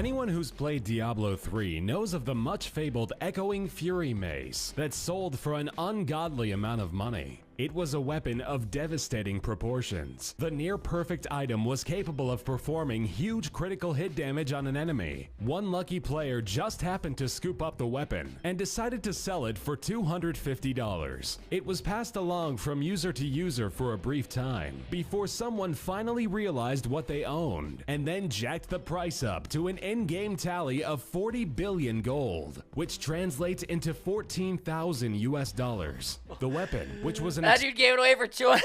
Anyone who's played Diablo 3 knows of the much-fabled Echoing Fury mace that sold for an ungodly amount of money. It was a weapon of devastating proportions. The near-perfect item was capable of performing huge critical hit damage on an enemy. One lucky player just happened to scoop up the weapon and decided to sell it for $250. It was passed along from user to user for a brief time before someone finally realized what they owned and then jacked the price up to an in-game tally of 40 billion gold, which translates into 14,000 US dollars. The weapon, which was an that dude gave it away for 200.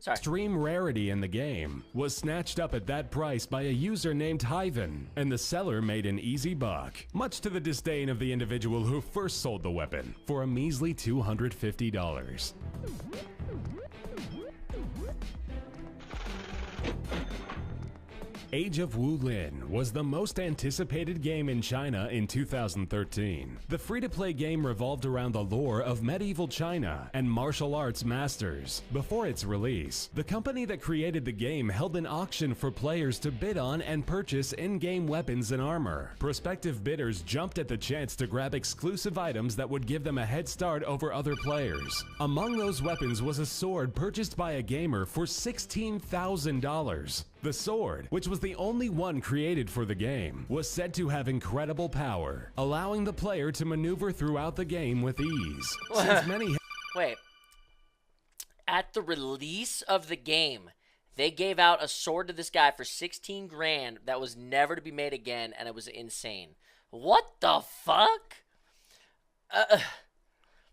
Sorry. Extreme rarity in the game, was snatched up at that price by a user named Hyven, and the seller made an easy buck, much to the disdain of the individual who first sold the weapon, for a measly $250. Age of Wulin was the most anticipated game in China in 2013. The free-to-play game revolved around the lore of medieval China and martial arts masters. Before its release, the company that created the game held an auction for players to bid on and purchase in-game weapons and armor. Prospective bidders jumped at the chance to grab exclusive items that would give them a head start over other players. Among those weapons was a sword purchased by a gamer for $16,000. The sword, which was the only one created for the game, was said to have incredible power, allowing the player to maneuver throughout the game with ease. Since many Wait. At the release of the game, they gave out a sword to this guy for 16 grand that was never to be made again, and it was insane. What the fuck?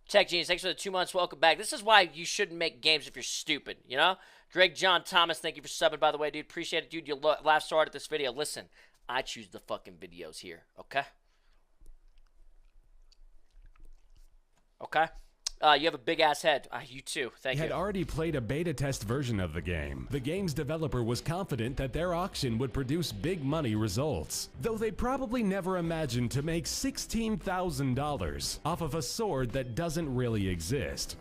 Tech Genius, thanks for the 2 months. Welcome back. This is why you shouldn't make games if you're stupid, you know? Greg John Thomas, thank you for subbing, by the way, dude. Appreciate it, dude. You laugh so hard at this video. Listen, I choose the fucking videos here, okay? Okay? You have a big-ass head. You too. Thank you. Had already played a beta test version of the game. The game's developer was confident that their auction would produce big money results, though they probably never imagined to make $16,000 off of a sword that doesn't really exist.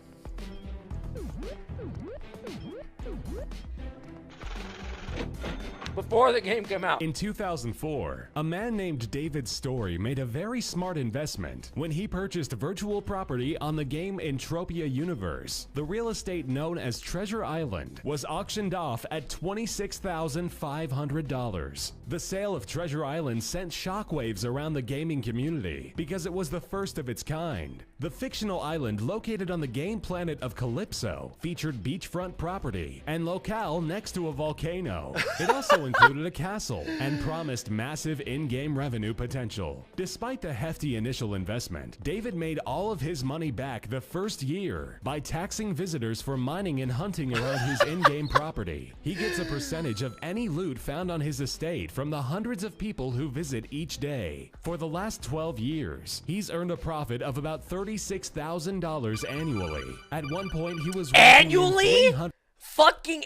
Before the game came out. In 2004, a man named David Story made a very smart investment when he purchased virtual property on the game Entropia Universe. The real estate known as Treasure Island was auctioned off at $26,500. The sale of Treasure Island sent shockwaves around the gaming community because it was the first of its kind. The fictional island located on the game planet of Calypso featured beachfront property and locale next to a volcano. It also included a castle and promised massive in-game revenue potential. Despite the hefty initial investment, David made all of his money back the first year by taxing visitors for mining and hunting around his in-game property. He gets a percentage of any loot found on his estate from the hundreds of people who visit each day. For the last 12 years, he's earned a profit of about $36,000 annually. At one point, he was annually? Fucking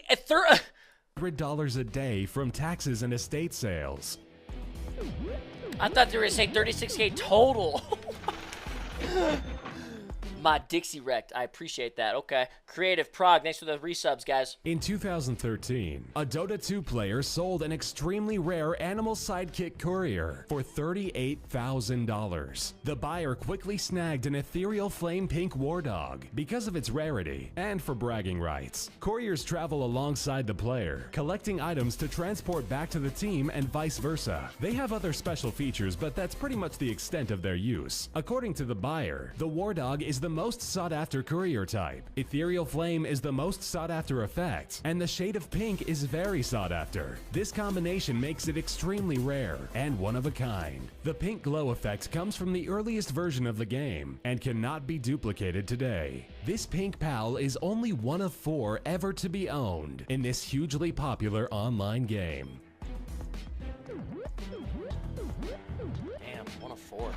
$100 a day from taxes and estate sales. I thought they were saying 36K total. My Dixie wrecked. I appreciate that. Okay. Creative Prague, thanks for the resubs, guys. In 2013, a Dota 2 player sold an extremely rare animal sidekick courier for $38,000. The buyer quickly snagged an ethereal flame pink war dog because of its rarity and for bragging rights. Couriers travel alongside the player, collecting items to transport back to the team and vice versa. They have other special features, but that's pretty much the extent of their use. According to the buyer, the war dog is the most sought-after courier type. Ethereal Flame is the most sought-after effect, and the shade of pink is very sought-after. This combination makes it extremely rare and one of a kind. The pink glow effect comes from the earliest version of the game and cannot be duplicated today. This pink pal is only one of 4 ever to be owned in this hugely popular online game. Damn, one of 4.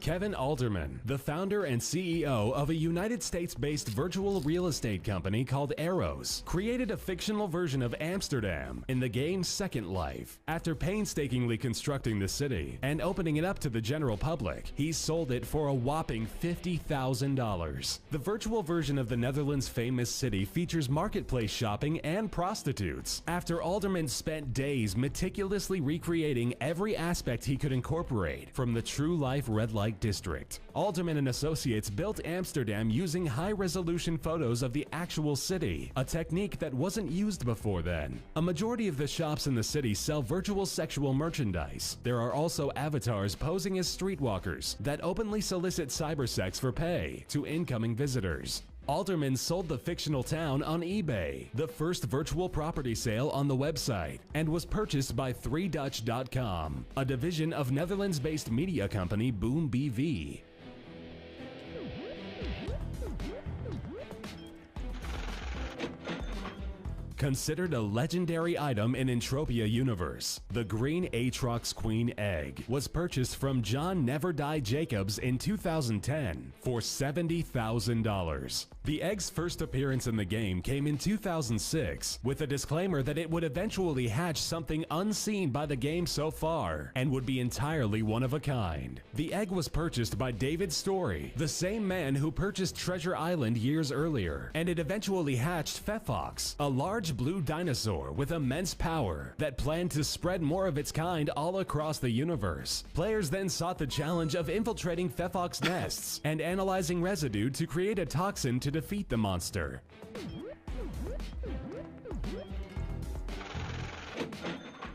Kevin Alderman, the founder and CEO of a United States-based virtual real estate company called Arrows, created a fictional version of Amsterdam in the game's Second Life. After painstakingly constructing the city and opening it up to the general public, he sold it for a whopping $50,000. The virtual version of the Netherlands' famous city features marketplace shopping and prostitutes. After Alderman spent days meticulously recreating every aspect he could incorporate from the true-life red light district, Alderman and Associates built Amsterdam using high-resolution photos of the actual city, a technique that wasn't used before then. A majority of the shops in the city sell virtual sexual merchandise. There are also avatars posing as streetwalkers that openly solicit cybersex for pay to incoming visitors. Alderman sold the fictional town on eBay, the first virtual property sale on the website, and was purchased by 3Dutch.com, a division of Netherlands-based media company Boom BV. Considered a legendary item in Entropia universe, the green Aatrox Queen egg was purchased from John Never Die Jacobs in 2010 for $70,000. The egg's first appearance in the game came in 2006 with a disclaimer that it would eventually hatch something unseen by the game so far and would be entirely one of a kind. The egg was purchased by David Story, the same man who purchased Treasure Island years earlier, and it eventually hatched Fefox, a large blue dinosaur with immense power that planned to spread more of its kind all across the universe. Players then sought the challenge of infiltrating Fefox nests and analyzing residue to create a toxin to defeat the monster.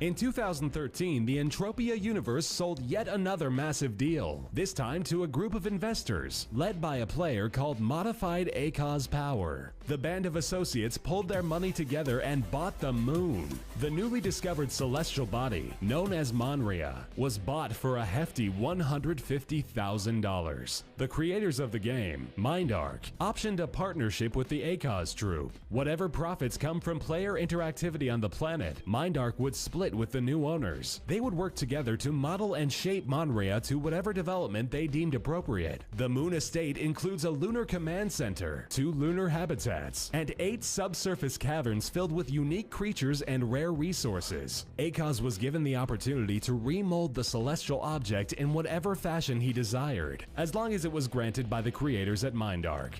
In 2013, the Entropia universe sold yet another massive deal, this time to a group of investors, led by a player called Modified ACOS Power. The band of associates pulled their money together and bought the moon. The newly discovered celestial body, known as Monria, was bought for a hefty $150,000. The creators of the game, MindArc, optioned a partnership with the ACOS Troop. Whatever profits come from player interactivity on the planet, MindArc would split with the new owners. They would work together to model and shape Monria to whatever development they deemed appropriate. The Moon Estate includes a lunar command center, 2 lunar habitats, and 8 subsurface caverns filled with unique creatures and rare resources. ACOS was given the opportunity to remold the celestial object in whatever fashion he desired, as long as it was granted by the creators at MindArc.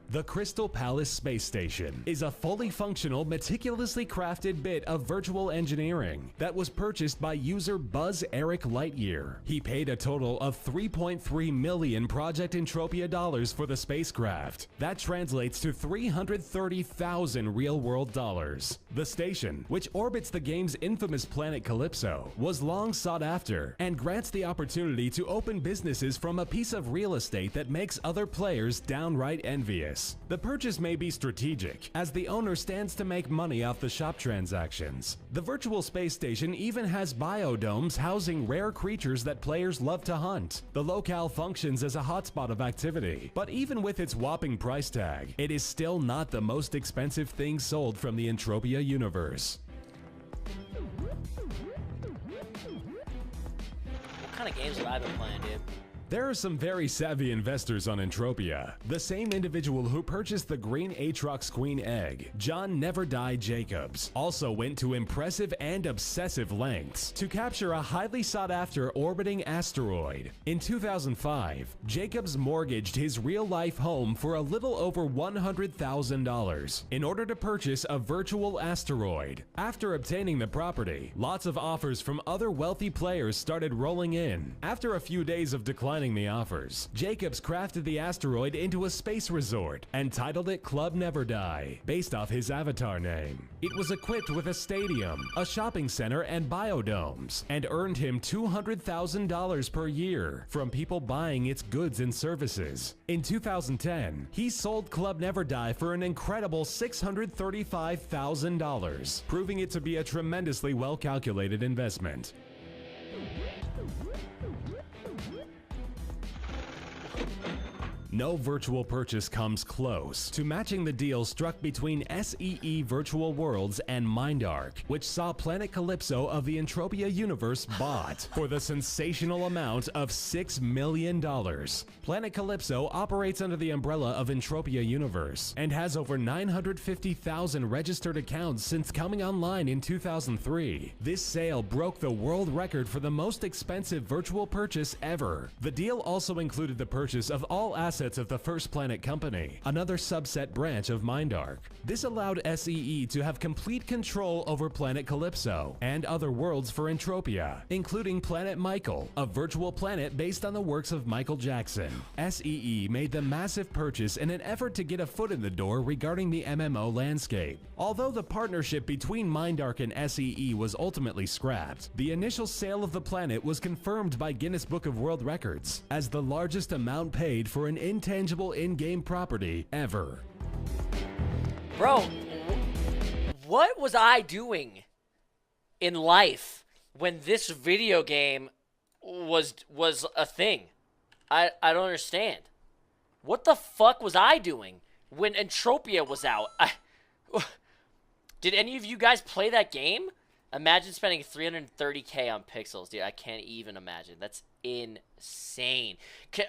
The Crystal Palace Space Station is a fully functional, meticulously crafted bit of virtual engineering that was purchased by user Buzz Eric Lightyear. He paid a total of 3.3 million Project Entropia dollars for the spacecraft. That translates to 330,000 real-world dollars. The station, which orbits the game's infamous planet Calypso, was long sought after and grants the opportunity to open businesses from a piece of real estate that makes other players downright envious. The purchase may be strategic, as the owner stands to make money off the shop transactions. The virtual space station even has biodomes housing rare creatures that players love to hunt. The locale functions as a hotspot of activity, but even with its whopping price tag, it is still not the most expensive thing sold from the Entropia universe. What kind of games have I been playing, dude? There are some very savvy investors on Entropia. The same individual who purchased the green Aatrox Queen egg, John Never Die Jacobs, also went to impressive and obsessive lengths to capture a highly sought-after orbiting asteroid. In 2005, Jacobs mortgaged his real-life home for a little over $100,000 in order to purchase a virtual asteroid. After obtaining the property, lots of offers from other wealthy players started rolling in. After a few days of declining the offers, Jacobs crafted the asteroid into a space resort and titled it Club Never Die, based off his avatar name. It was equipped with a stadium, a shopping center, and biodomes, and earned him $200,000 per year from people buying its goods and services. In 2010, he sold Club Never Die for an incredible $635,000, proving it to be a tremendously well-calculated investment. No virtual purchase comes close to matching the deal struck between SEE Virtual Worlds and MindArc, which saw Planet Calypso of the Entropia universe bought for the sensational amount of $6 million. Planet Calypso operates under the umbrella of Entropia Universe and has over 950,000 registered accounts since coming online in 2003. This sale broke the world record for the most expensive virtual purchase ever. The deal also included the purchase of all assets of the First Planet Company, another subset branch of MindArc. This allowed SEE to have complete control over Planet Calypso and other worlds for Entropia, including Planet Michael, a virtual planet based on the works of Michael Jackson. SEE made the massive purchase in an effort to get a foot in the door regarding the MMO landscape. Although the partnership between MindArc and SEE was ultimately scrapped, the initial sale of the planet was confirmed by Guinness Book of World Records as the largest amount paid for an intangible in-game property ever. Bro, what was I doing in life when this video game was a thing? I don't understand. What the fuck was I doing when Entropia was out? Did any of you guys play that game? Imagine spending $330K on pixels, dude. I can't even imagine. That's insane.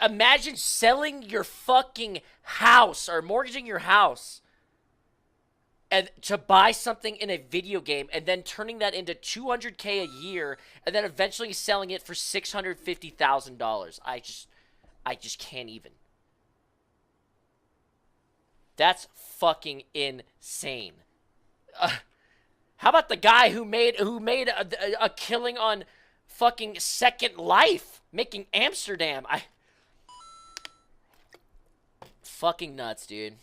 Imagine selling your fucking house or mortgaging your house and to buy something in a video game and then turning that into $200K a year and then eventually selling it for $650,000. I just can't even. That's fucking insane. How about the guy who made a killing on fucking Second Life, making Amsterdam? Fucking nuts, dude.